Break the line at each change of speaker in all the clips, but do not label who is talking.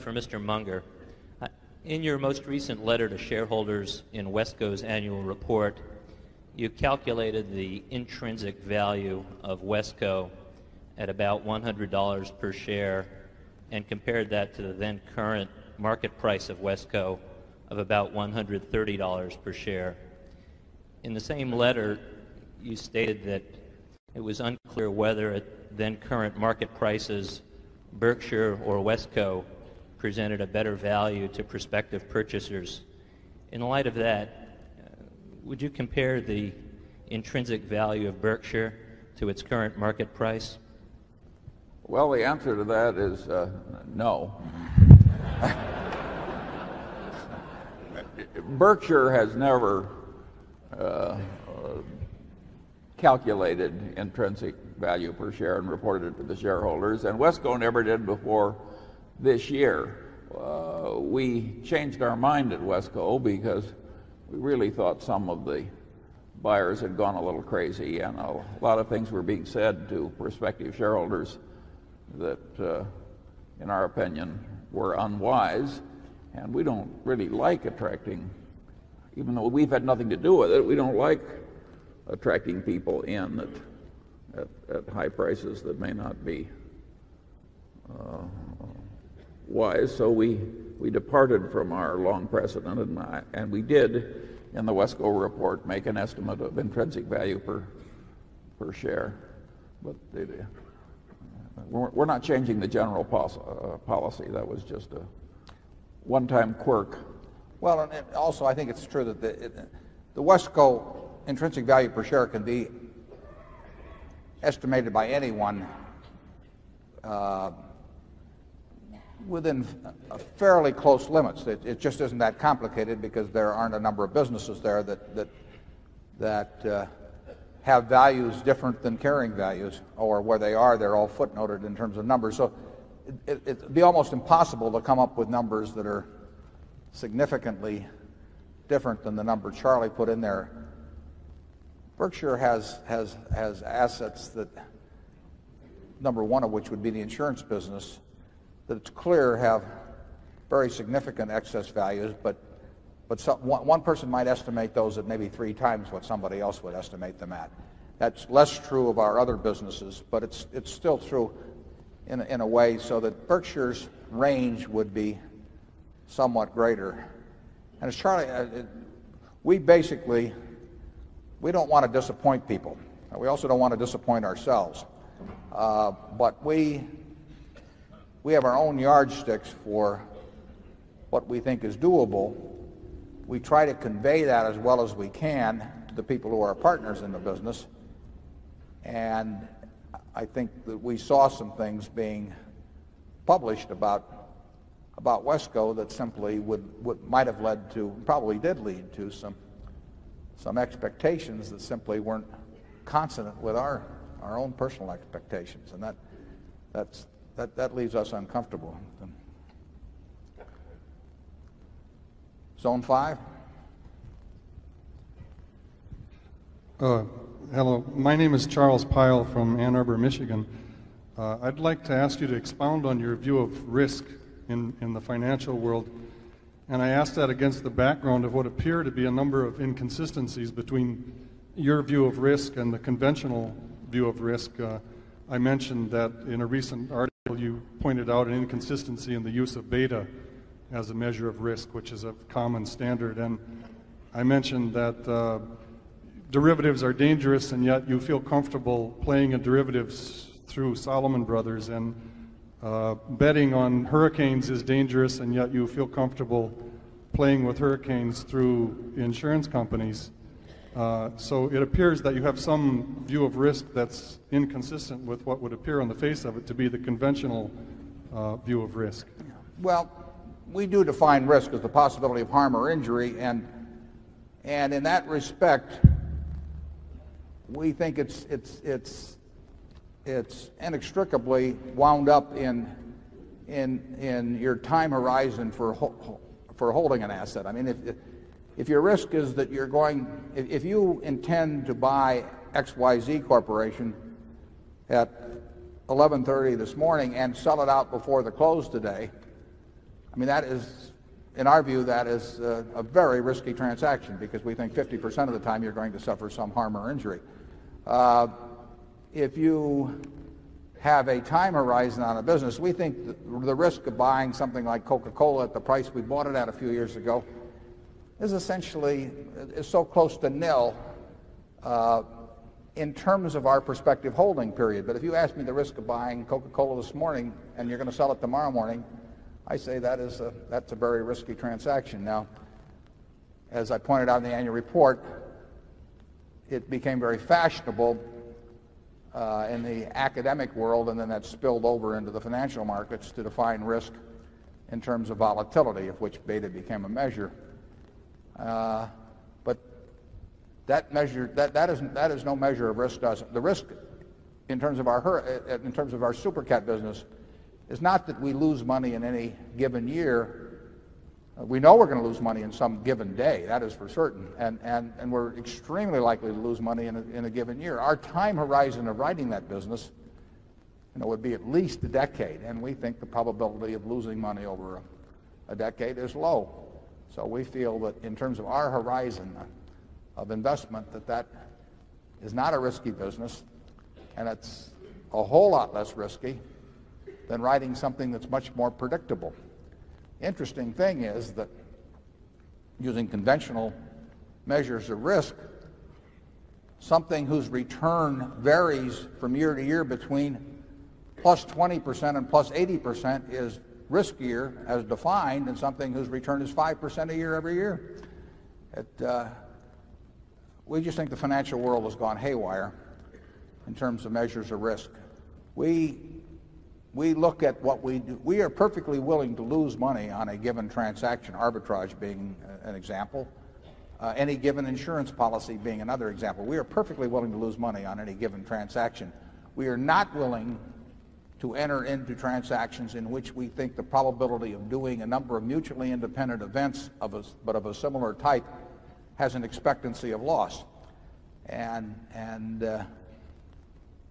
for Mr. Munger. In your most recent letter to shareholders in Wesco's annual report, you calculated the intrinsic value of Wesco at about $100 per share and compared that to the then current market price of Wesco of about $130 per share. In the same letter, you stated that it was unclear whether at then current market prices Berkshire or Wesco presented a better value to prospective purchasers. In light of that, would you compare the intrinsic value of Berkshire to its current market price?
Well, the answer to that is no. Berkshire has never calculated intrinsic value per share and reported it to the shareholders, and Wesco never did before this year. We changed our mind at Wesco because we really thought some of the buyers had gone a little crazy, and a lot of things were being said to prospective shareholders that, in our opinion, were unwise. And we don't really like attracting, even though we've had nothing to do with it, we don't like attracting people in at high prices that may not be wise. So we departed from our long precedent, and we did, in the Wesco report, make an estimate of intrinsic value per share. But we're not changing the general policy. That was just a one-time quirk.
Well, and also I think it's true that the Wesco intrinsic value per share can be estimated by anyone within fairly close limits. It just isn't that complicated because there aren't a number of businesses there that have values different than carrying values, or where they are, they're all footnoted in terms of numbers. So it'd be almost impossible to come up with numbers that are significantly different than the number Charlie put in there. Berkshire has assets that, number one of which would be the insurance business, that it's clear have very significant excess values, but one person might estimate those at maybe 3 times what somebody else would estimate them at. That's less true of our other businesses, but it's still true in a way, so that Berkshire's range would be somewhat greater. And as Charlie, we don't want to disappoint people. We also don't want to disappoint ourselves. But we have our own yardsticks for what we think is doable. We try to convey that as well as we can to the people who are partners in the business. And I think that we saw some things being published about Wesco that simply might have led to, probably did lead to some expectations that simply weren't consonant with our own personal expectations, and that leaves us uncomfortable. Zone 5.
Hello, my name is Charles Pyle from Ann Arbor, Michigan. I'd like to ask you to expound on your view of risk in the financial world, and I ask that against the background of what appear to be a number of inconsistencies between your view of risk and the conventional view of risk. I mentioned that in a recent article you pointed out an inconsistency in the use of beta as a measure of risk, which is a common standard, and I mentioned that derivatives are dangerous, and yet you feel comfortable playing in derivatives through Salomon Brothers, and betting on hurricanes is dangerous, and yet you feel comfortable playing with hurricanes through insurance companies. So it appears that you have some view of risk that's inconsistent with what would appear on the face of it to be the conventional view of risk.
Well, we do define risk as the possibility of harm or injury, and in that respect, we think it's inextricably wound up in your time horizon for holding an asset. I mean, if your risk is that if you intend to buy XYZ Corporation at 11:30 this morning and sell it out before the close today, mean, that is, in our view, that is a very risky transaction because we think 50% of the time you're going to suffer some harm or injury. If you have a time horizon on a business, we think the risk of buying something like Coca-Cola at the price we bought it at a few years ago is essentially so close to nil in terms of our prospective holding period. But if you ask me the risk of buying Coca-Cola this morning and you're going to sell it tomorrow morning, I say that's a very risky transaction. Now, as I pointed out in the annual report, it became very fashionable in the academic world, and then that spilled over into the financial markets to define risk in terms of volatility, of which beta became a measure. But that measure that is no measure of risk. The risk in terms of our super cat business is not that we lose money in any given year. We know we're going to lose money in some given day, that is for certain, and we're extremely likely to lose money in a given year. Our time horizon of writing that business, would be at least a decade, and we think the probability of losing money over a decade is low. So we feel that in terms of our horizon of investment, that is not a risky business, and it's a whole lot less risky than writing something that's much more predictable. Interesting thing is that using conventional measures of risk, something whose return varies from year to year between plus 20% and plus 80% is riskier as defined than something whose return is 5% a year every year. We just think the financial world has gone haywire in terms of measures of risk. We look at what we do. We are perfectly willing to lose money on a given transaction, arbitrage being an example, any given insurance policy being another example. We are perfectly willing to lose money on any given transaction. We are not willing to enter into transactions in which we think the probability of doing a number of mutually independent events but of a similar type has an expectancy of loss. And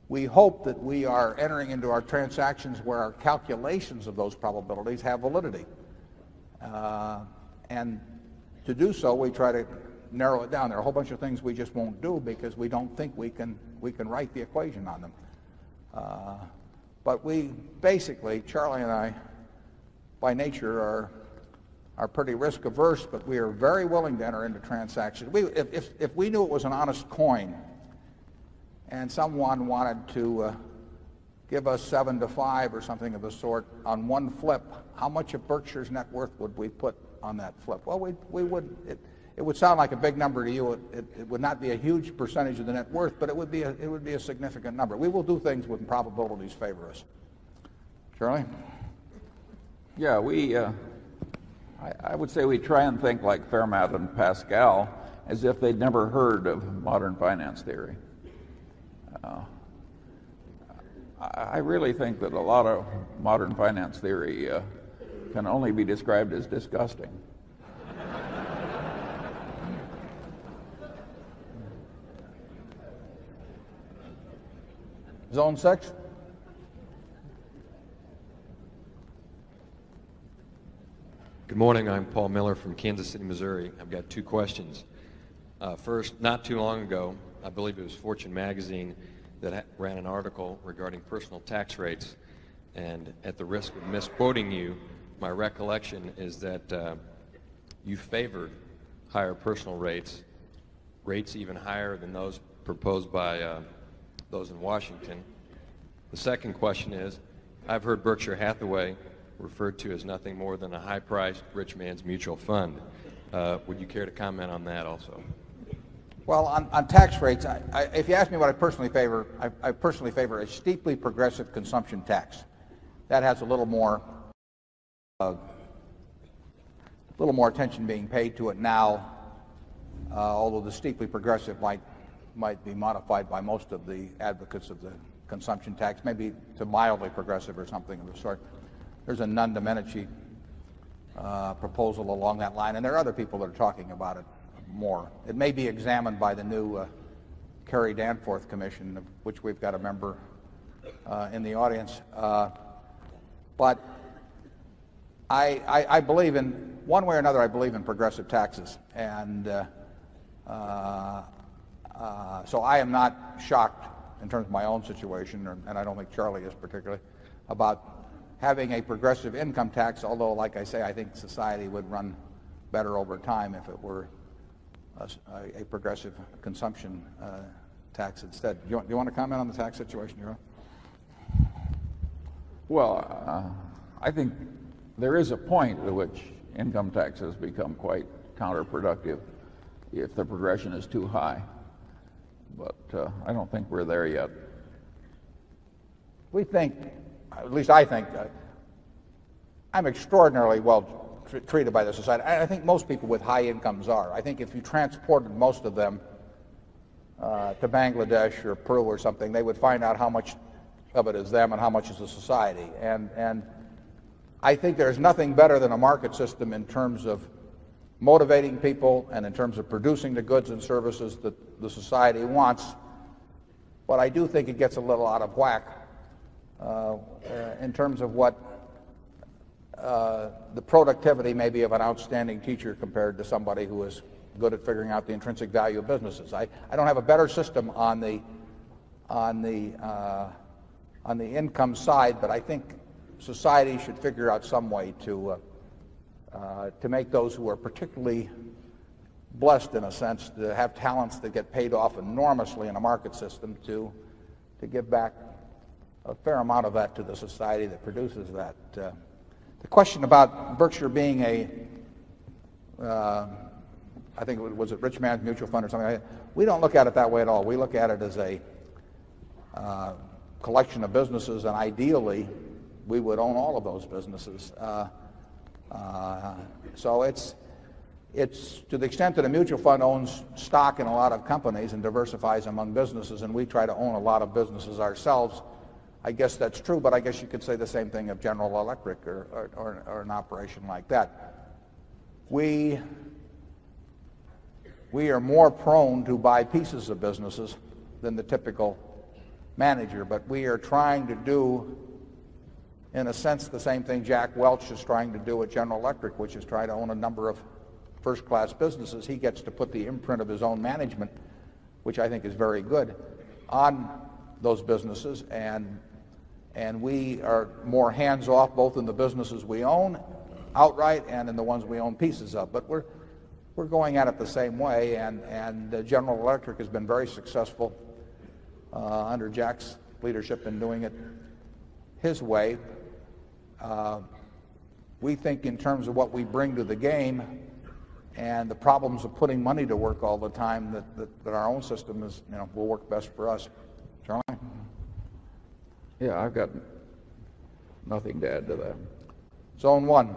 we hope that we are entering into our transactions where our calculations of those probabilities have validity. And to do so, we try to narrow it down. There are a whole bunch of things we just won't do because we don't think we can write the equation on them. But we basically, Charlie and I, by nature, are pretty risk averse, but we are very willing to enter into transactions. If we knew it was an honest coin, and someone wanted to give us 7 to 5 or something of the sort on one flip, how much of Berkshire's net worth would we put on that flip? Well, we would. It would sound like a big number to you. It would not be a huge percentage of the net worth, but it would be a significant number. We will do things when probabilities favor us. Charlie?
Yeah, I would say we try and think like Fermat and Pascal, as if they'd never heard of modern finance theory. I really think that a lot of modern finance theory can only be described as disgusting.
Zone 6?
Good morning. I'm Paul Miller from Kansas City, Missouri. I've got 2 questions. First, not too long ago, I believe it was Fortune magazine that ran an article regarding personal tax rates, and at the risk of misquoting you, my recollection is that you favored higher personal rates even higher than those proposed by those in Washington. The second question is, I've heard Berkshire Hathaway referred to as nothing more than a high-priced rich man's mutual fund. Would you care to comment on that also?
Well, on tax rates, if you ask me what I personally favor, I personally favor a steeply progressive consumption tax. That has a little more attention being paid to it now, although the steeply progressive might be modified by most of the advocates of the consumption tax, maybe to mildly progressive or something of the sort. There's a non-Domenici proposal along that line, and there are other people that are talking about it more. It may be examined by the new Kerry Danforth Commission, of which we've got a member in the audience. But I believe in, one way or another, I believe in progressive taxes. And so I am not shocked in terms of my own situation, and I don't think Charlie is particularly, about having a progressive income tax, although, like I say, I think society would run better over time if it were a progressive consumption tax instead. Do you want to comment on the tax situation, Charlie?
Well, I think there is a point at which income taxes become quite counterproductive if the progression is too high. But I don't think we're there yet.
We think, at least I think, I'm extraordinarily well treated by the society. I think most people with high incomes are. I think if you transported most of them to Bangladesh or Peru or something, they would find out how much of it is them and how much is the society. And I think there's nothing better than a market system in terms of motivating people and in terms of producing the goods and services that the society wants. But I do think it gets a little out of whack in terms of what the productivity maybe of an outstanding teacher compared to somebody who is good at figuring out the intrinsic value of businesses. I don't have a better system on the income side, but I think society should figure out some way to make those who are particularly blessed, in a sense, to have talents that get paid off enormously in a market system, to give back a fair amount of that to the society that produces that. The question about Berkshire being I think it was a rich man's mutual fund or something like that, we don't look at it that way at all. We look at it as a collection of businesses, and ideally we would own all of those businesses. So it's to the extent that a mutual fund owns stock in a lot of companies and diversifies among businesses, and we try to own a lot of businesses ourselves, I guess that's true, but I guess you could say the same thing of General Electric or an operation like that. We are more prone to buy pieces of businesses than the typical manager, but we are trying to do, in a sense, the same thing Jack Welch is trying to do at General Electric, which is try to own a number of first-class businesses. He gets to put the imprint of his own management, which I think is very good, on those businesses, and we are more hands-off both in the businesses we own outright and in the ones we own pieces of. But we're going at it the same way, and General Electric has been very successful under Jack's leadership in doing it his way. We think in terms of what we bring to the game and the problems of putting money to work all the time that our own system is, will work best for us. Charlie?
Yeah, I've got nothing to add to that.
Zone 1.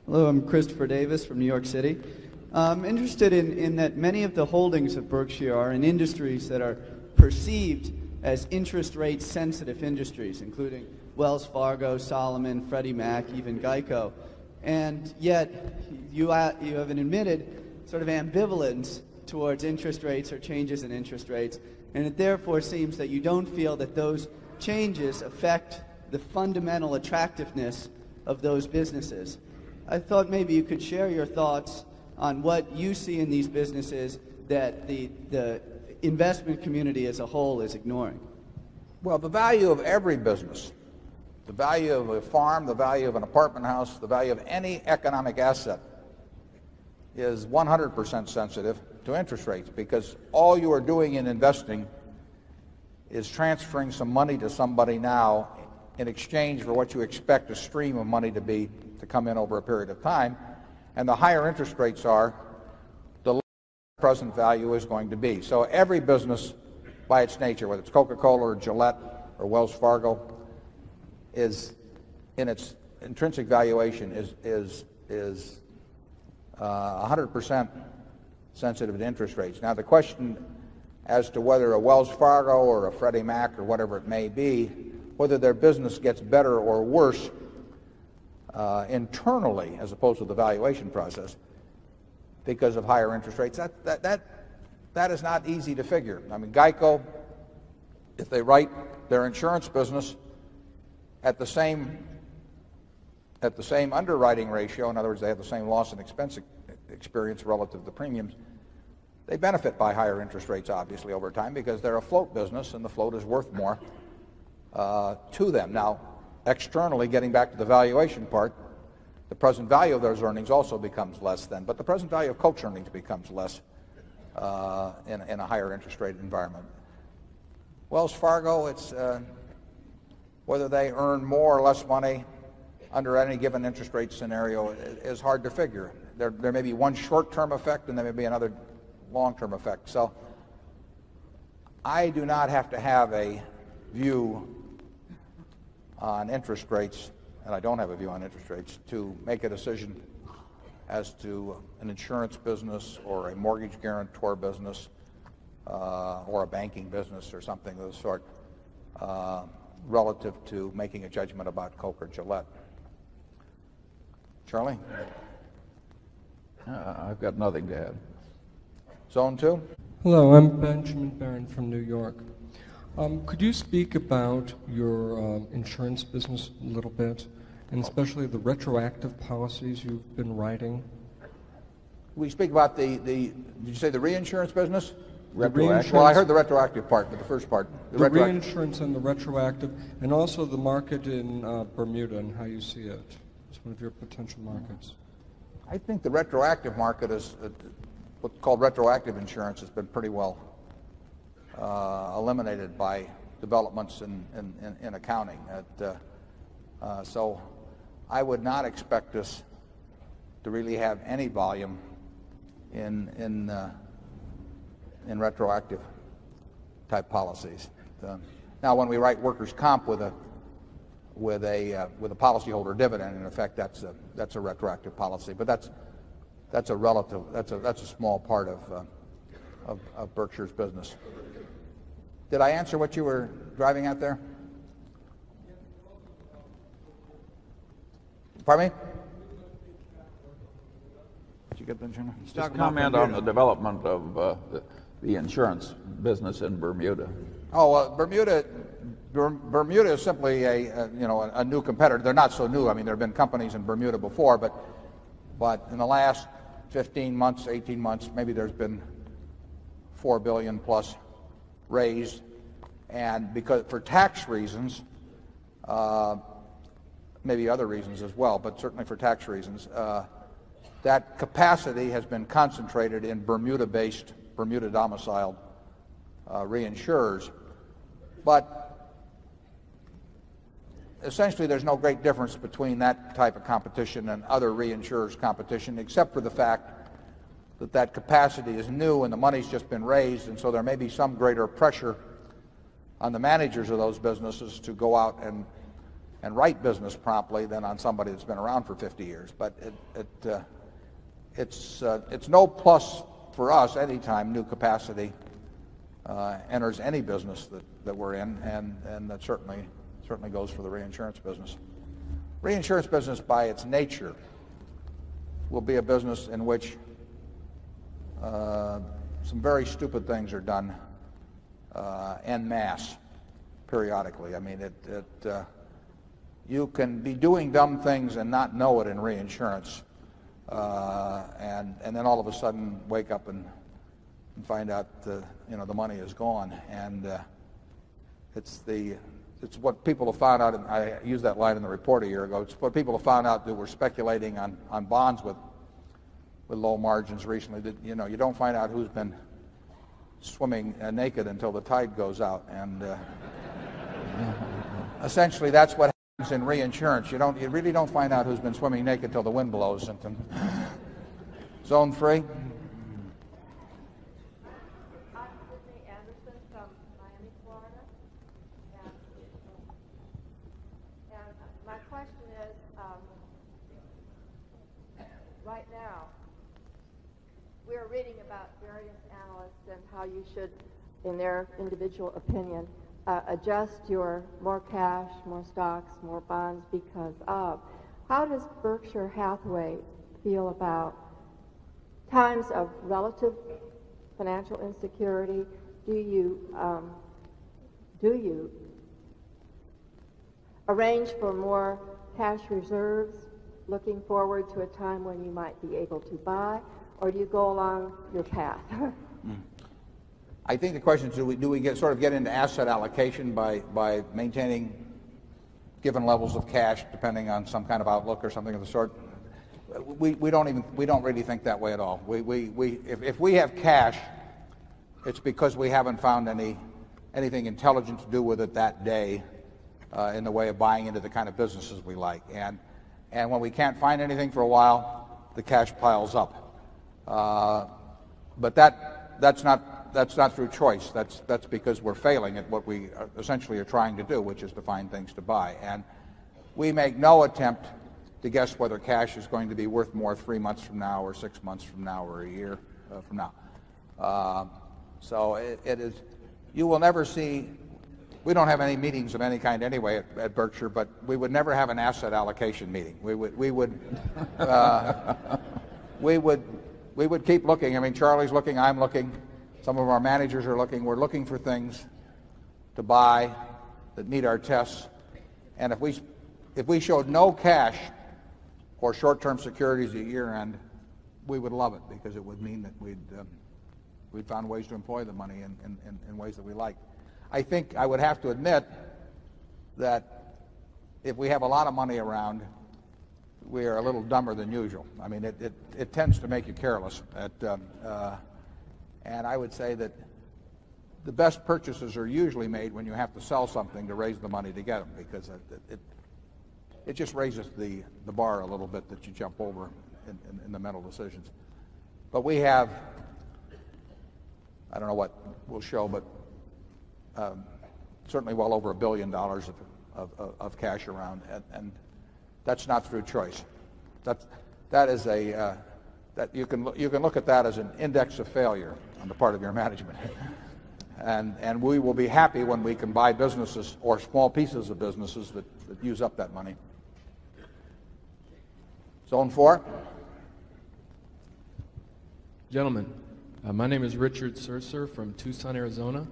Hello, I'm Christopher Davis from New York City. I'm interested in that many of the holdings of Berkshire are in industries that are perceived as interest rate sensitive industries, including Wells Fargo, Solomon, Freddie Mac, even Geico. And yet you have an admitted sort of ambivalence towards interest rates or changes in interest rates, and it therefore seems that you don't feel that those changes affect the fundamental attractiveness of those businesses. I thought maybe you could share your thoughts on what you see in these businesses that the investment community as a whole is ignoring.
Well, the value of every business, the value of a farm, the value of an apartment house, the value of any economic asset is 100% sensitive to interest rates, because all you are doing in investing is transferring some money to somebody now in exchange for what you expect a stream of money to come in over a period of time. And the higher interest rates are, the lower the present value is going to be. So every business by its nature, whether it's Coca-Cola or Gillette or Wells Fargo, is in its intrinsic valuation is 100% sensitive to interest rates. Now the question as to whether a Wells Fargo or a Freddie Mac or whatever it may be, whether their business gets better or worse internally as opposed to the valuation process, because of higher interest rates. That is not easy to figure. I mean, GEICO, if they write their insurance business at the same underwriting ratio, in other words, they have the same loss and expense experience relative to the premiums, they benefit by higher interest rates, obviously, over time because they're a float business and the float is worth more to them. Now, externally, getting back to the valuation part, the present value of those earnings also becomes less then, but the present value of coach earnings becomes less in a higher interest rate environment. Wells Fargo, it's whether they earn more or less money under any given interest rate scenario is hard to figure. There may be one short-term effect and there may be another long-term effect. So I do not have to have a view on interest rates, and I don't have a view on interest rates, to make a decision as to an insurance business or a mortgage guarantor business or a banking business or something of the sort relative to making a judgment about Coke or Gillette. Charlie?
I've got nothing to add.
Zone 2?
Hello, I'm Benjamin Barron from New York. Could you speak about your insurance business a little bit, and especially the retroactive policies you've been writing?
We speak about did you say the reinsurance business?
Reinsurance.
Well, I heard the retroactive part, but the first part.
The reinsurance and the retroactive, and also the market in Bermuda and how you see it. It's one of your potential markets.
I think the retroactive market is what's called retroactive insurance has been pretty well eliminated by developments in accounting. So I would not expect us to really have any volume in retroactive type policies. Now, when we write workers' comp with a policyholder dividend, in effect, that's a retroactive policy. But that's a small part of Berkshire's business. Did I answer what you were driving at there? Pardon me? Did you get the insurance?
Just comment on the development of the insurance business in Bermuda.
Oh, well, Bermuda is simply a new competitor. They're not so new. I mean, there have been companies in Bermuda before, but in the last 15 months, 18 months, maybe there's been $4 billion plus raised, and because for tax reasons, maybe other reasons as well, but certainly for tax reasons, that capacity has been concentrated in Bermuda-based, Bermuda-domiciled reinsurers. But essentially there's no great difference between that type of competition and other reinsurers' competition, except for the fact that capacity is new and the money's just been raised, and so there may be some greater pressure on the managers of those businesses to go out and write business promptly than on somebody that's been around for 50 years. But it's no plus for us any time new capacity enters any business that we're in, and that certainly goes for the reinsurance business. Reinsurance business, by its nature, will be a business in which some very stupid things are done en masse periodically. I mean, you can be doing dumb things and not know it in reinsurance, and then all of a sudden wake up and find out the money is gone. And it's what people have found out, and I used that line in the report a year ago. It's what people have found out that were speculating on bonds with low margins recently. That you don't find out who's been swimming naked until the tide goes out, and essentially that's what happens in reinsurance. You really don't find out who's been swimming naked till the wind blows. Zone 3.
Right now, we're reading about various analysts and how you should, in their individual opinion, adjust your more cash, more stocks, more bonds because of. How does Berkshire Hathaway feel about times of relative financial insecurity, do you arrange for more cash reserves, looking forward to a time when you might be able to buy, or do you go along your path?
I think the question is, do we get into asset allocation by maintaining given levels of cash depending on some kind of outlook or something of the sort? We don't really think that way at all. If we have cash, it's because we haven't found anything intelligent to do with it that day in the way of buying into the kind of businesses we like. And when we can't find anything for a while, the cash piles up. But that's not through choice. That's because we're failing at what we essentially are trying to do, which is to find things to buy. And we make no attempt to guess whether cash is going to be worth more 3 months from now or 6 months from now or a year from now. So it is. You will never see. We don't have any meetings of any kind anyway at Berkshire, but we would never have an asset allocation meeting. We would keep looking. I mean, Charlie's looking, I'm looking, some of our managers are looking. We're looking for things to buy that meet our tests. And if we showed no cash or short-term securities at year-end, we would love it because it would mean that we'd found ways to employ the money in ways that we like. I think I would have to admit that if we have a lot of money around, we are a little dumber than usual. I mean, it tends to make you careless. And I would say that the best purchases are usually made when you have to sell something to raise the money to get them, because it just raises the bar a little bit that you jump over in the mental decisions. But we have, I don't know what we'll show, but certainly well over $1 billion of cash around, and that's not through choice. That is that you can look at that as an index of failure on the part of your management. And we will be happy when we can buy businesses or small pieces of businesses that use up that money. Zone 4.
Gentlemen, my name is Richard Surser from Tucson, Arizona.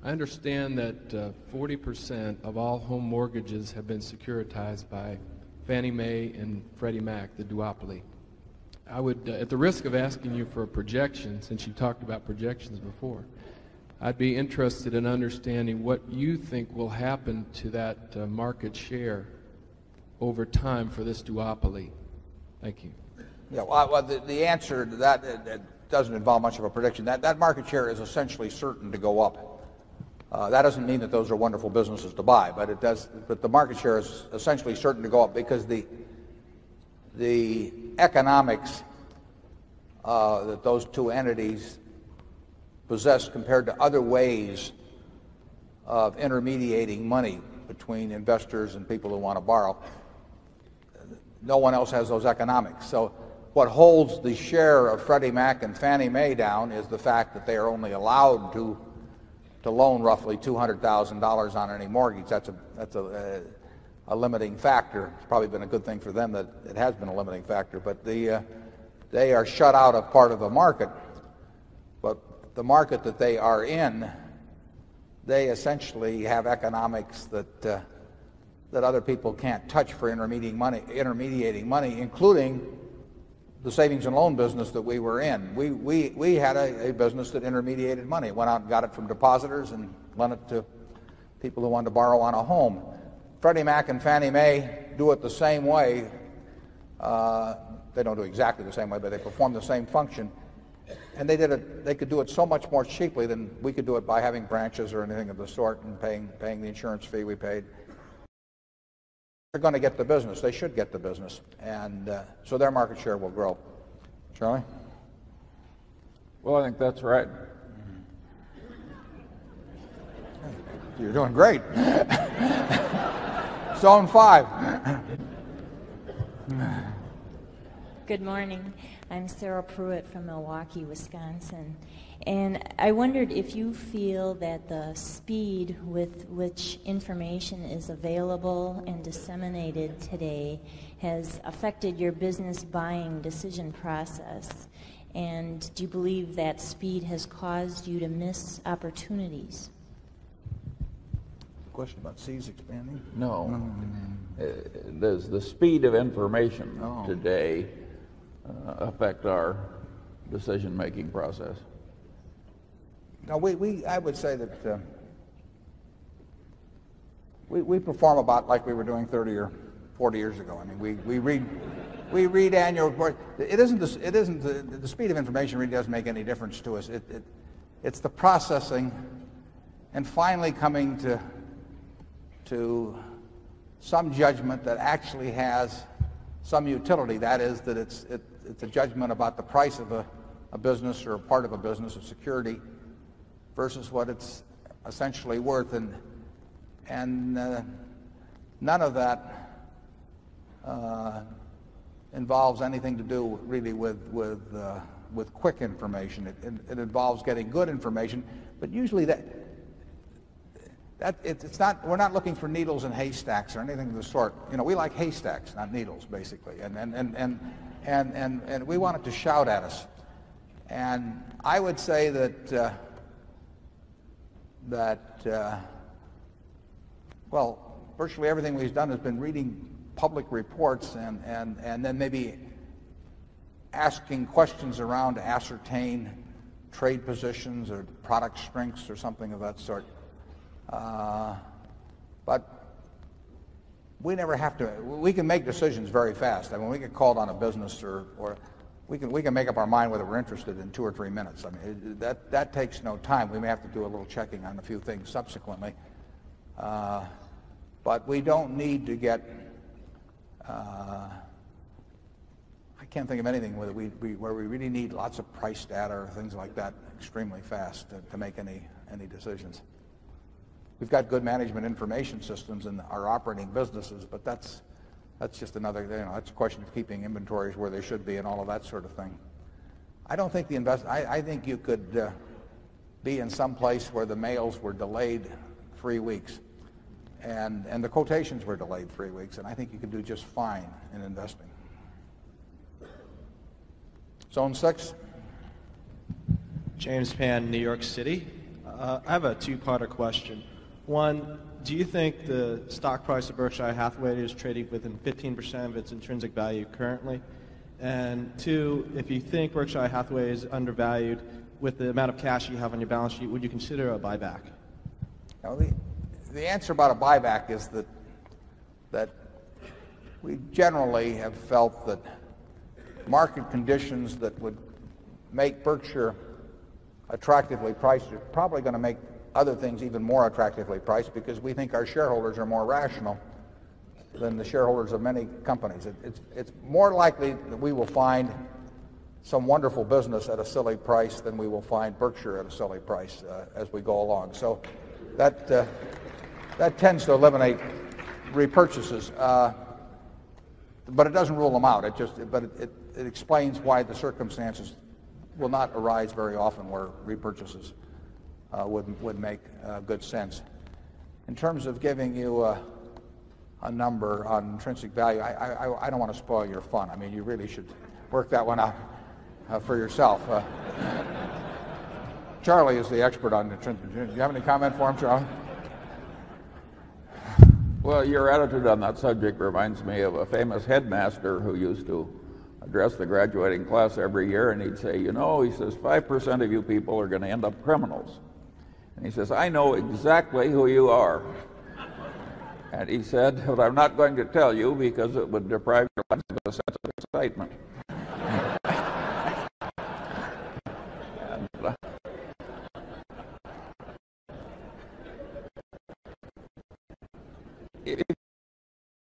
I understand that 40% of all home mortgages have been securitized by Fannie Mae and Freddie Mac, the duopoly. I would, at the risk of asking you for a projection, since you talked about projections before, I'd be interested in understanding what you think will happen to that market share over time for this duopoly. Thank you.
Yeah, well, the answer to that it doesn't involve much of a prediction. That market share is essentially certain to go up. That doesn't mean that those are wonderful businesses to buy, but it does. But the market share is essentially certain to go up because the economics that those two entities possess compared to other ways of intermediating money between investors and people who want to borrow, no one else has those economics. So what holds the share of Freddie Mac and Fannie Mae down is the fact that they are only allowed to loan roughly $200,000 on any mortgage. That's a limiting factor. It's probably been a good thing for them that it has been a limiting factor, but they are shut out of part of the market. But the market that they are in, they essentially have economics that other people can't touch for intermediating money, including the savings and loan business that we were in. We had a business that intermediated money. Went out and got it from depositors and lent it to people who wanted to borrow on a home. Freddie Mac and Fannie Mae do it the same way. They don't do exactly the same way, but they perform the same function. And they could do it so much more cheaply than we could do it by having branches or anything of the sort and paying the insurance fee we paid. They're going to get the business. They should get the business. And so their market share will grow. Charlie?
Well, I think that's right.
You're doing great. Zone 5.
Good morning. I'm Sarah Pruitt from Milwaukee, Wisconsin. And I wondered if you feel that the speed with which information is available and disseminated today has affected your business buying decision process. And do you believe that speed has caused you to miss opportunities?
Question about seas expanding?
No. Does the speed of information today affect our decision-making process?
No, I would say that we perform about like we were doing 30 or 40 years ago. I mean, we read annual reports. The speed of information really doesn't make any difference to us. It's the processing and finally coming to some judgment that actually has some utility. That is, that it's a judgment about the price of a business or a part of a business, a security, versus what it's essentially worth, and none of that involves anything to do really with quick information. It involves getting good information, but usually it's not. We're not looking for needles in haystacks or anything of the sort. You know, we like haystacks, not needles, basically, and we want it to shout at us. And I would say that well, virtually everything we've done has been reading public reports and then maybe asking questions around to ascertain trade positions or product strengths or something of that sort. But we never have to. We can make decisions very fast. I mean, we get called on a business or we can make up our mind whether we're interested in 2 or 3 minutes. I mean, that takes no time. We may have to do a little checking on a few things subsequently. But we don't need to get. I can't think of anything where we really need lots of price data or things like that extremely fast to make any decisions. We've got good management information systems in our operating businesses, but that's just another. That's a question of keeping inventories where they should be and all of that sort of thing. I don't think I think you could be in some place where the mails were delayed 3 weeks, and the quotations were delayed 3 weeks, and I think you could do just fine in investing. Zone 6.
James Pan, New York City. I have a two-parter question. One, do you think the stock price of Berkshire Hathaway is trading within 15% of its intrinsic value currently? And two, if you think Berkshire Hathaway is undervalued with the amount of cash you have on your balance sheet, would you consider a buyback?
Now, the answer about a buyback is that we generally have felt that market conditions that would make Berkshire attractively priced are probably going to make other things even more attractively priced, because we think our shareholders are more rational than the shareholders of many companies. It's more likely that we will find some wonderful business at a silly price than we will find Berkshire at a silly price as we go along. So that tends to eliminate repurchases, but it doesn't rule them out. It explains why the circumstances will not arise very often where repurchases would make good sense. In terms of giving you a number on intrinsic value, I don't want to spoil your fun. I mean, you really should work that one out for yourself. Charlie is the expert on intrinsic. Do you have any comment for him, Charlie?
Well, your attitude on that subject reminds me of a famous headmaster who used to address the graduating class every year, and he'd say, he says, 5% of you people are going to end up criminals. And he says, I know exactly who you are. And he said, but I'm not going to tell you because it would deprive your lives of a sense of excitement.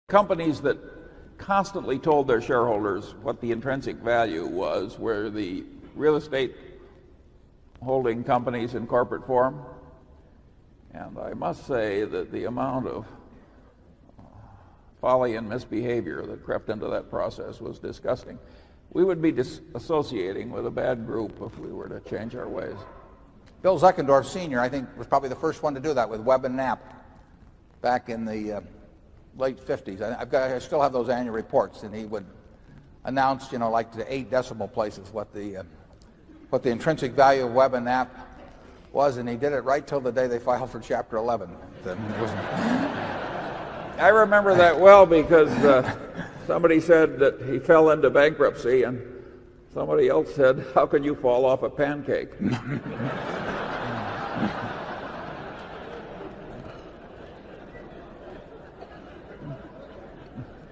Companies that constantly told their shareholders what the intrinsic value was were the real estate holding companies in corporate form. And I must say that the amount of folly and misbehavior that crept into that process was disgusting. We would be associating with a bad group if we were to change our ways.
Bill Zeckendorf Sr., I think, was probably the first one to do that with Webb and Knapp back in the late 50s. I still have those annual reports, and he would announce, like to 8 decimal places what the what the intrinsic value of Webb and Knapp was, and he did it right till the day they filed for Chapter 11.
I remember that well because somebody said that he fell into bankruptcy, and somebody else said, "How can you fall off a pancake?"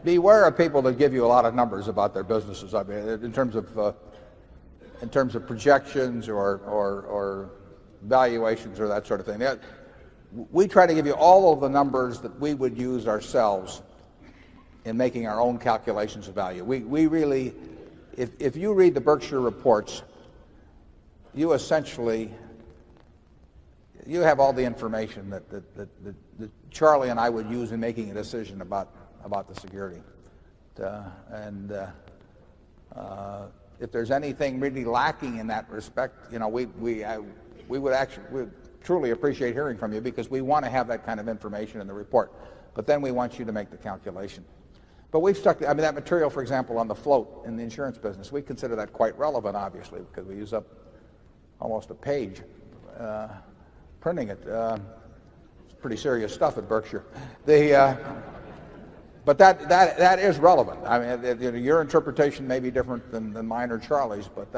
Beware of people that give you a lot of numbers about their businesses. I mean, in terms of projections or valuations or that sort of thing. We try to give you all of the numbers that we would use ourselves in making our own calculations of value. We really, if you read the Berkshire reports, you essentially have all the information that Charlie and I would use in making a decision about the security. If there's anything really lacking in that respect, we would truly appreciate hearing from you, because we want to have that kind of information in the report. But then we want you to make the calculation. But we've stuck, that material, for example, on the float in the insurance business, we consider that quite relevant, obviously, because we use up almost a page printing it. It's pretty serious stuff at Berkshire. But that is relevant. I mean, your interpretation may be different than mine or Charlie's, but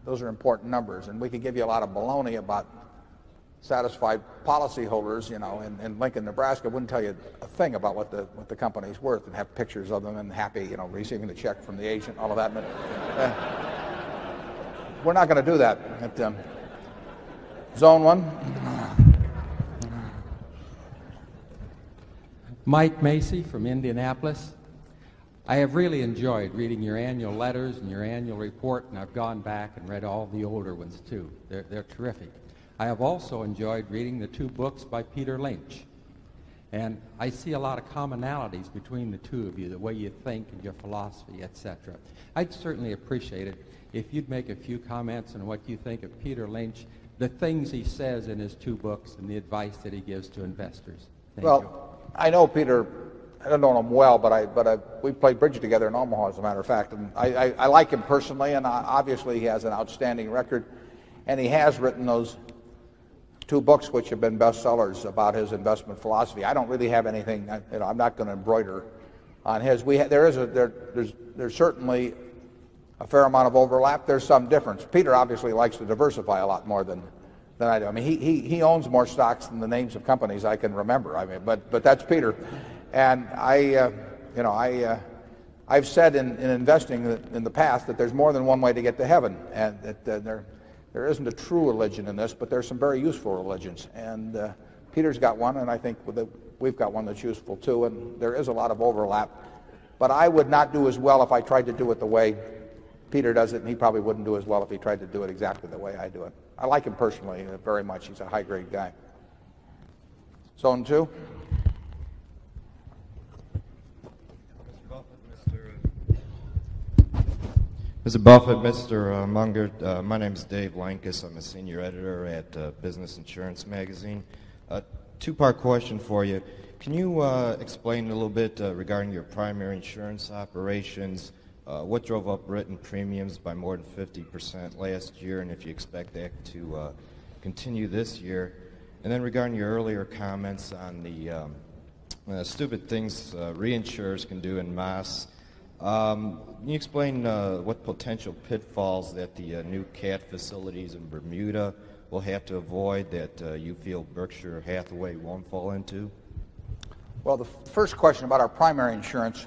those are important numbers. And we could give you a lot of baloney about satisfied policyholders, in Lincoln, Nebraska. Wouldn't tell you a thing about what the company's worth, and have pictures of them and happy, receiving the check from the agent, all of that. But we're not going to do that. At Zone 1.
Mike Macy from Indianapolis. I have really enjoyed reading your annual letters and your annual report, and I've gone back and read all the older ones too. They're terrific. I have also enjoyed reading the 2 books by Peter Lynch, and I see a lot of commonalities between the two of you, the way you think and your philosophy, etc. I'd certainly appreciate it if you'd make a few comments on what you think of Peter Lynch, the things he says in his 2 books, and the advice that he gives to investors. Thank you.
I know Peter. I don't know him well, but we played bridge together in Omaha, as a matter of fact. And I like him personally, and obviously he has an outstanding record, and he has written those 2 books which have been bestsellers about his investment philosophy. I don't really have anything. I'm not going to embroider on his. There's certainly a fair amount of overlap. There's some difference. Peter obviously likes to diversify a lot more than I do. I mean, he owns more stocks than the names of companies I can remember. I mean, but that's Peter. And I've said in investing in the past that there's more than one way to get to heaven, and that there isn't a true religion in this, but there's some very useful religions. And Peter's got one, and I think we've got one that's useful too. And there is a lot of overlap. But I would not do as well if I tried to do it the way Peter does it, and he probably wouldn't do as well if he tried to do it exactly the way I do it. I like him personally very much. He's a high-grade guy. Zone 2.
Mr. Buffett, Mr. Munger, my name is Dave Lankus. I'm a senior editor at Business Insurance Magazine. Two-part question for you. Can you explain a little bit regarding your primary insurance operations? What drove up written premiums by more than 50% last year, and if you expect that to continue this year? And then regarding your earlier comments on the stupid things reinsurers can do in mass, can you explain what potential pitfalls that the new CAT facilities in Bermuda will have to avoid that you feel Berkshire Hathaway won't fall into?
Well, the first question about our primary insurance,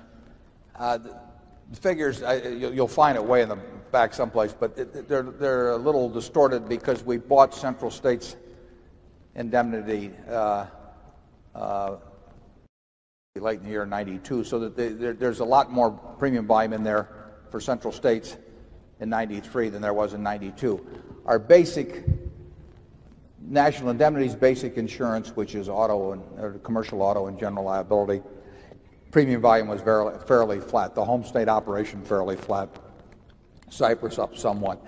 the figures, you'll find it way in the back someplace, but they're a little distorted because we bought Central States Indemnity late in the year 92, so that there's a lot more premium volume in there for Central States in 93 than there was in 92. Our basic National Indemnity's basic insurance, which is auto and commercial auto and general liability, premium volume was fairly flat. The home state operation fairly flat. Cyprus up somewhat.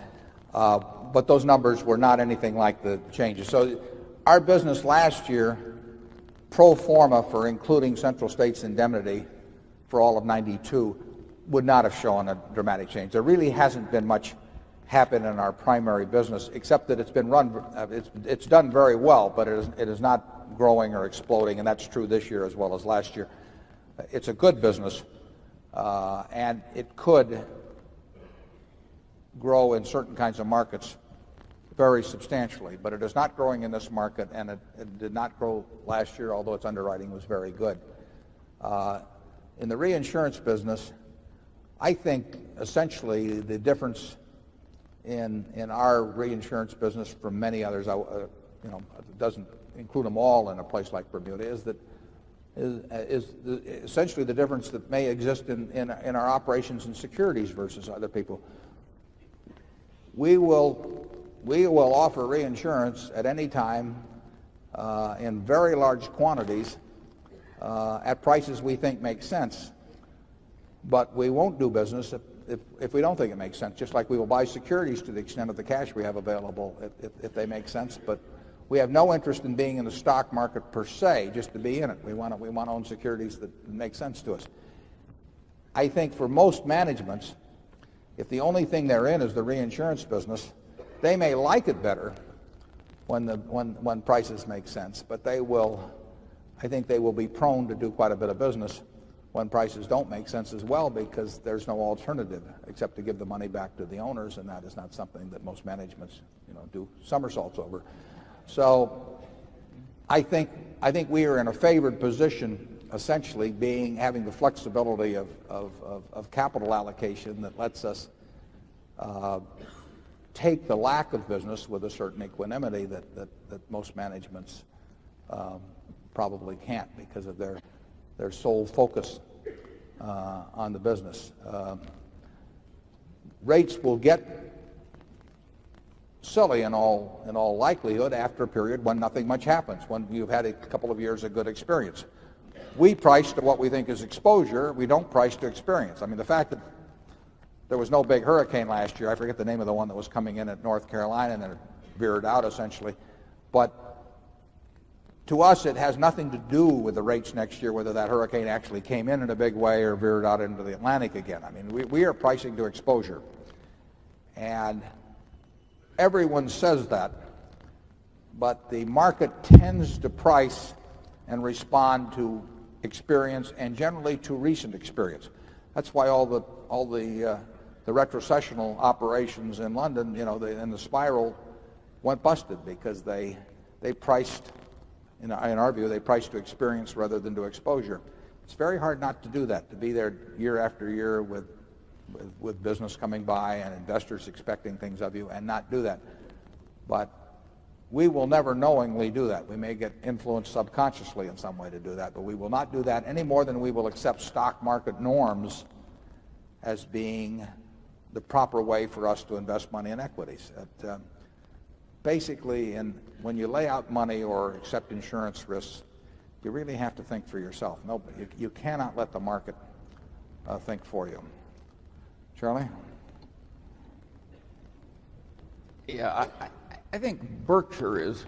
But those numbers were not anything like the changes. So our business last year, pro forma for including Central States Indemnity for all of 92, would not have shown a dramatic change. There really hasn't been much happen in our primary business, except that it's been run, it's done very well, but it is not growing or exploding, and that's true this year as well as last year. It's a good business, and it could grow in certain kinds of markets very substantially, but it is not growing in this market, and it did not grow last year, although its underwriting was very good. In the reinsurance business, I think essentially the difference in our reinsurance business from many others, it doesn't include them all in a place like Bermuda, is essentially the difference that may exist in our operations and securities versus other people. We will offer reinsurance at any time in very large quantities at prices we think make sense, but we won't do business if we don't think it makes sense, just like we will buy securities to the extent of the cash we have available if they make sense. But we have no interest in being in the stock market per se, just to be in it. We want to own securities that make sense to us. I think for most managements, if the only thing they're in is the reinsurance business, they may like it better when prices make sense, but I think they will be prone to do quite a bit of business when prices don't make sense as well, because there's no alternative except to give the money back to the owners, and that is not something that most managements do somersaults over. So I think we are in a favored position, essentially having the flexibility of capital allocation that lets us take the lack of business with a certain equanimity that most managements probably can't, because of their sole focus on the business. Rates will get silly in all likelihood after a period when nothing much happens, when you've had a couple of years of good experience. We price to what we think is exposure. We don't price to experience. I mean, the fact that there was no big hurricane last year, I forget the name of the one that was coming in at North Carolina and then it veered out essentially, but to us, it has nothing to do with the rates next year, whether that hurricane actually came in a big way or veered out into the Atlantic again. I mean, we are pricing to exposure. And everyone says that, but the market tends to price and respond to experience, and generally to recent experience. That's why all the retrocessional operations in London, and the spiral went busted, because they priced, in our view, they priced to experience rather than to exposure. It's very hard not to do that, to be there year after year with business coming by and investors expecting things of you and not do that. But we will never knowingly do that. We may get influenced subconsciously in some way to do that, but we will not do that any more than we will accept stock market norms as being the proper way for us to invest money in equities. Basically, when you lay out money or accept insurance risks, you really have to think for yourself. You cannot let the market think for you. Charlie?
Yeah, I think Berkshire is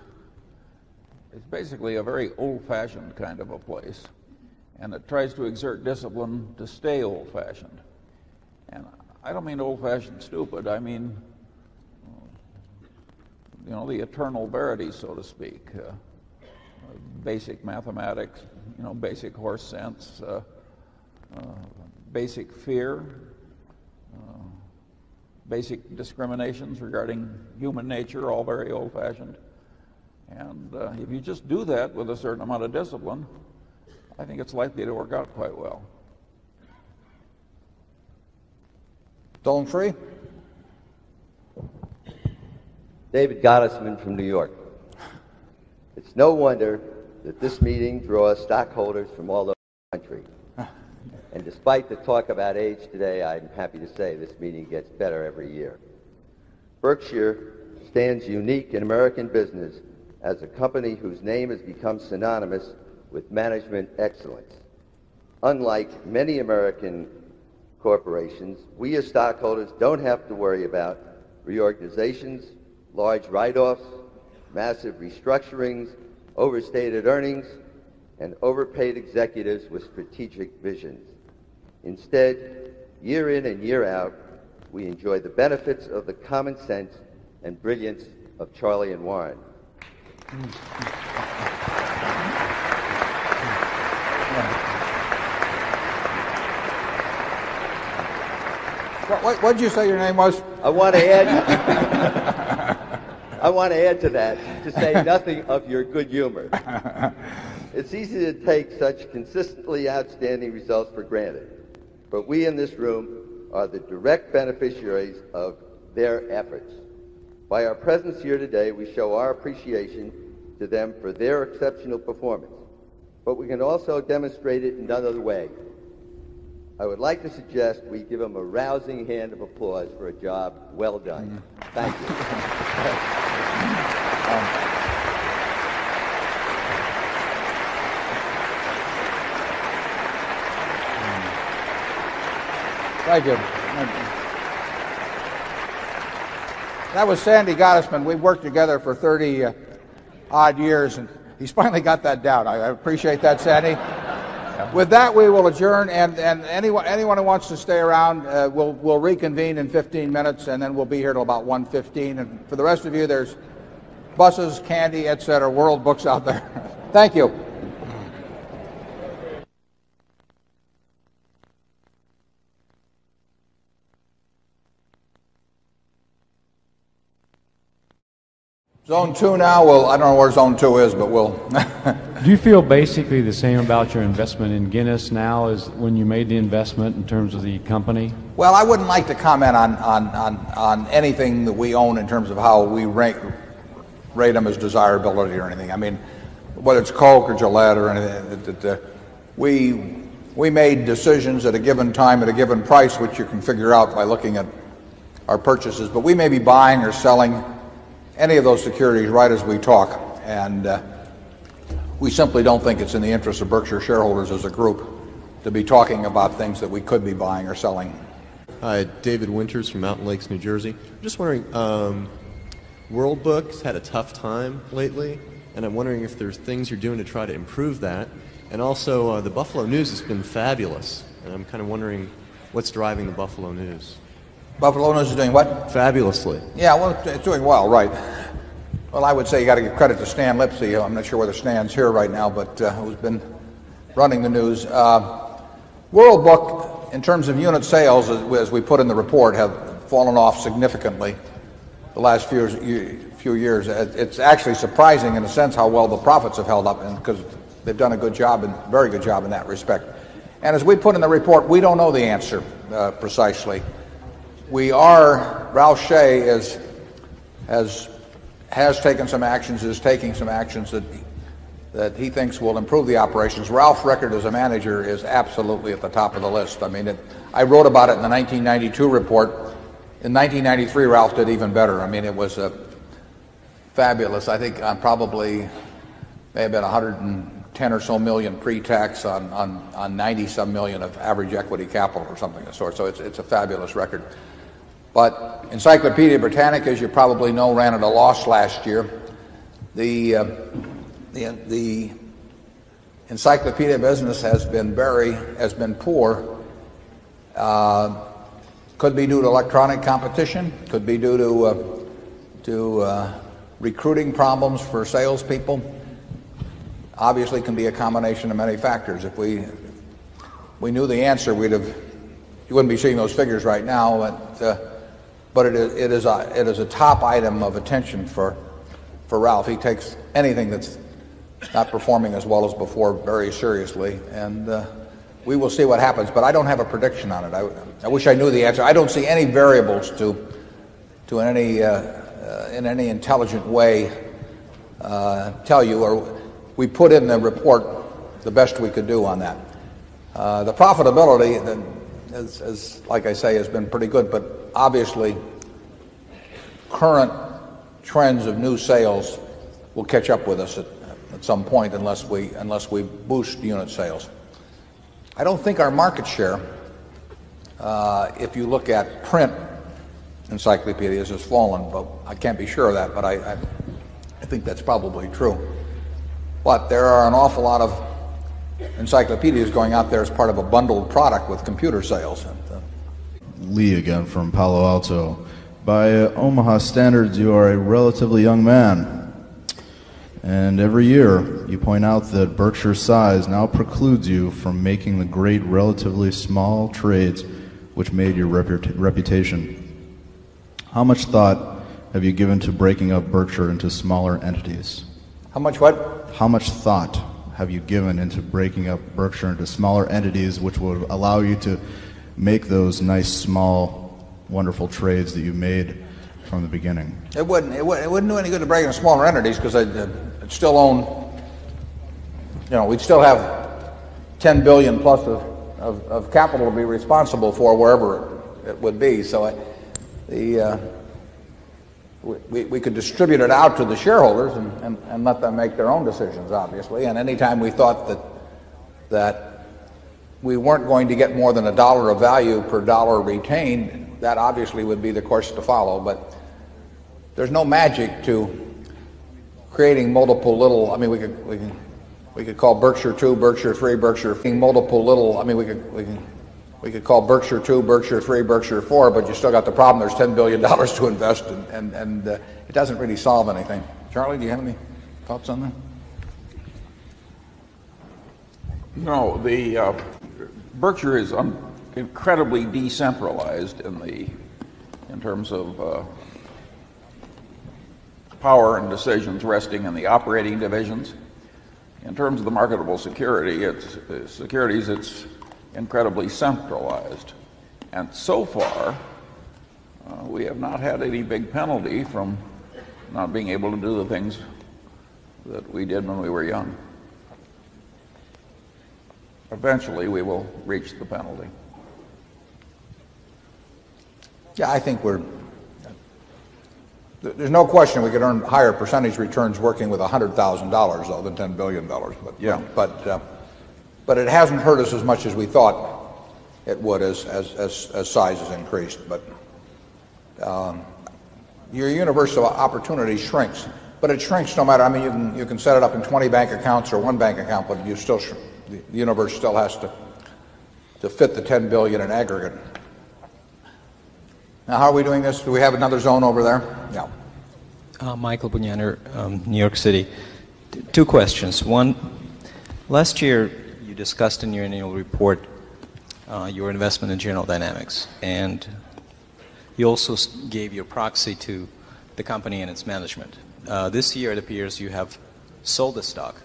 basically a very old-fashioned kind of a place, and it tries to exert discipline to stay old-fashioned. And I don't mean old-fashioned stupid. I mean, the eternal verity, so to speak. Basic mathematics, basic horse sense, basic fear, basic discriminations regarding human nature, all very old-fashioned. And if you just do that with a certain amount of discipline, I think it's likely to work out quite well.
Dolan Free?
David Gottesman from New York. It's no wonder that this meeting draws stockholders from all over the country. And despite the talk about age today, I'm happy to say this meeting gets better every year. Berkshire stands unique in American business as a company whose name has become synonymous with management excellence. Unlike many American corporations, we as stockholders don't have to worry about reorganizations, large write-offs, massive restructurings, overstated earnings, and overpaid executives with strategic visions. Instead, year in and year out, we enjoy the benefits of the common sense and brilliance of Charlie and Warren.
What did you say your name was?
I want to add to that, to say nothing of your good humor. It's easy to take such consistently outstanding results for granted, but we in this room are the direct beneficiaries of their efforts. By our presence here today, we show our appreciation to them for their exceptional performance, but we can also demonstrate it in another way. I would like to suggest we give them a rousing hand of applause for a job well done. Thank you.
Thank you. That was Sandy Gottesman. We've worked together for 30 odd years, and he's finally got that down. I appreciate that, Sandy. With that, we will adjourn, and anyone who wants to stay around, we'll reconvene in 15 minutes, and then we'll be here till about 1:15. And for the rest of you, there's buses, candy, etc., world books out there. Thank you. Zone 2 now. Well, I don't know where Zone 2 is, but we'll...
Do you feel basically the same about your investment in Guinness now as when you made the investment in terms of the company?
Well, I wouldn't like to comment on anything that we own in terms of how we rate them as desirability or anything. I mean, whether it's Coke or Gillette or anything, we made decisions at a given time at a given price, which you can figure out by looking at our purchases. But we may be buying or selling any of those securities right as we talk, and we simply don't think it's in the interest of Berkshire shareholders as a group to be talking about things that we could be buying or selling.
Hi, David Winters from Mountain Lakes, New Jersey. I'm just wondering, World Book's had a tough time lately, and I'm wondering if there's things you're doing to try to improve that. And also, the Buffalo News has been fabulous, and I'm kind of wondering what's driving the Buffalo News.
Buffalo News is doing what?
Fabulously.
Yeah, well, it's doing well, right. Well, I would say you got to give credit to Stan Lipsey. I'm not sure whether Stan's here right now, but who's been running the news. World Book, in terms of unit sales, as we put in the report, have fallen off significantly the last few years. It's actually surprising in a sense how well the profits have held up, and because they've done a good job, and very good job in that respect. And as we put in the report, we don't know the answer precisely. Ralph Shea has taken some actions, is taking some actions that he thinks will improve the operations. Ralph's record as a manager is absolutely at the top of the list. I mean, I wrote about it in the 1992 report. In 1993, Ralph did even better. I mean, it was fabulous. I think probably may have been 110 or so million pre-tax on 90-some million of average equity capital or something of the sort. So it's a fabulous record. But Encyclopedia Britannica, as you probably know, ran at a loss last year. The encyclopedia business has been poor. Could be due to electronic competition. Could be due to recruiting problems for salespeople. Obviously, can be a combination of many factors. If we knew the answer, you wouldn't be seeing those figures right now. But it is a top item of attention for Ralph. He takes anything that's not performing as well as before very seriously, and we will see what happens. But I don't have a prediction on it. I wish I knew the answer. I don't see any variables to in any intelligent way tell you. Or we put in the report the best we could do on that. The profitability, as like I say, has been pretty good, but obviously current trends of new sales will catch up with us at some point unless we boost unit sales. I don't think our market share, if you look at print encyclopedias, has fallen, but I can't be sure of that, but I think that's probably true. But there are an awful lot of encyclopedias going out there as part of a bundled product with computer sales.
Lee again from Palo Alto. By Omaha standards, you are a relatively young man. And every year, you point out that Berkshire's size now precludes you from making the great, relatively small trades which made your reputation. How much thought have you given to breaking up Berkshire into smaller entities?
How much what?
How much thought have you given into breaking up Berkshire into smaller entities which would allow you to make those nice, small, wonderful trades that you made from the beginning?
It wouldn't do any good to break into smaller entities because I'd still own, we'd still have $10 billion plus of capital to be responsible for wherever it would be. So we could distribute it out to the shareholders and let them make their own decisions, obviously. And anytime we thought that we weren't going to get more than $1 of value per dollar retained, that obviously would be the course to follow. But there's no magic to creating multiple little. I mean, we could call Berkshire 2, Berkshire 3, Berkshire multiple little. I mean, we could call Berkshire 2, Berkshire 3, Berkshire 4, but you still got the problem. There's $10 billion to invest, and it doesn't really solve anything. Charlie, do you have any thoughts on that?
No, the Berkshire is incredibly decentralized in terms of power and decisions resting in the operating divisions. In terms of the marketable securities, it's incredibly centralized. And so far, we have not had any big penalty from not being able to do the things that we did when we were young. Eventually, we will reach the penalty.
Yeah, I think there's no question we could earn higher percentage returns working with $100,000 though than $10 billion. But it hasn't hurt us as much as we thought it would as size has increased. But your universe of opportunity shrinks. But it shrinks no matter. I mean, you can set it up in 20 bank accounts or one bank account, but you still the universe still has to fit the 10 billion in aggregate. Now, how are we doing this? Do we have another zone over there? Yeah.
Michael Bunyaner, New York City. Two questions. One, last year you discussed in your annual report your investment in General Dynamics, and you also gave your proxy to the company and its management. This year it appears you have sold the stock.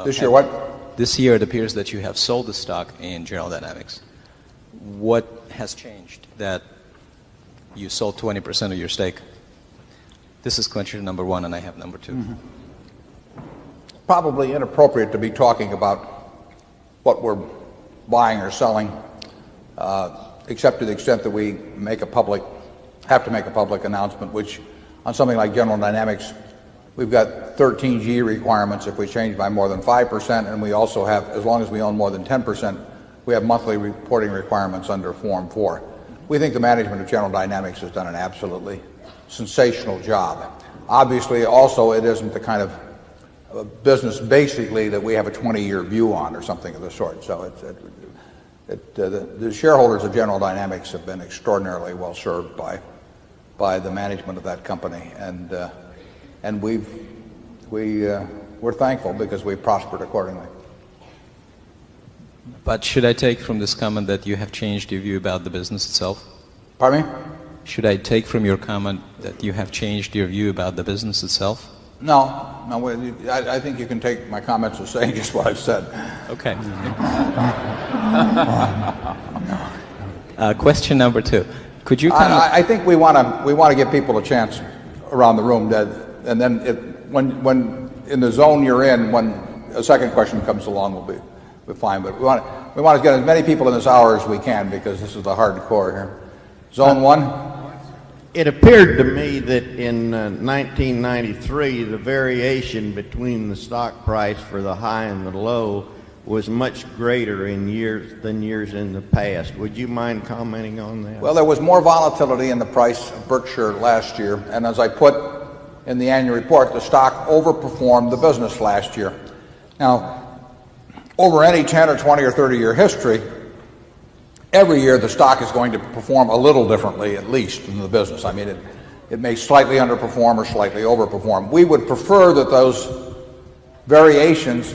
This year what?
This year it appears that you have sold the stock in General Dynamics. What has changed that you sold 20% of your stake? This is question number one, and I have number two.
Mm-hmm. Probably inappropriate to be talking about what we're buying or selling, except to the extent that we have to make a public announcement, which on something like General Dynamics, we've got 13G requirements if we change by more than 5%, and we also have, as long as we own more than 10%, we have monthly reporting requirements under Form 4. We think the management of General Dynamics has done an absolutely sensational job. Obviously, also, it isn't the kind of business, basically, that we have a 20-year view on or something of the sort. So the shareholders of General Dynamics have been extraordinarily well served by the management of that company, and we're thankful because we've prospered accordingly.
But should I take from this comment that you have changed your view about the business itself?
Pardon me?
Should I take from your comment that you have changed your view about the business itself?
No. I think you can take my comments as saying just what I've said.
Okay. Question number two. Could you
I think we want to give people a chance around the room, and then when in the zone you're in, when a second question comes along, we'll be fine. But we want to get as many people in this hour as we can because this is the hardcore here. Zone one.
It appeared to me that in 1993, the variation between the stock price for the high and the low was much greater in years than years in the past. Would you mind commenting on that?
Well, there was more volatility in the price of Berkshire last year, and as I put in the annual report, the stock overperformed the business last year. Now, over any 10 or 20 or 30 year history, every year the stock is going to perform a little differently, at least, in the business. I mean, it may slightly underperform or slightly overperform. We would prefer that those variations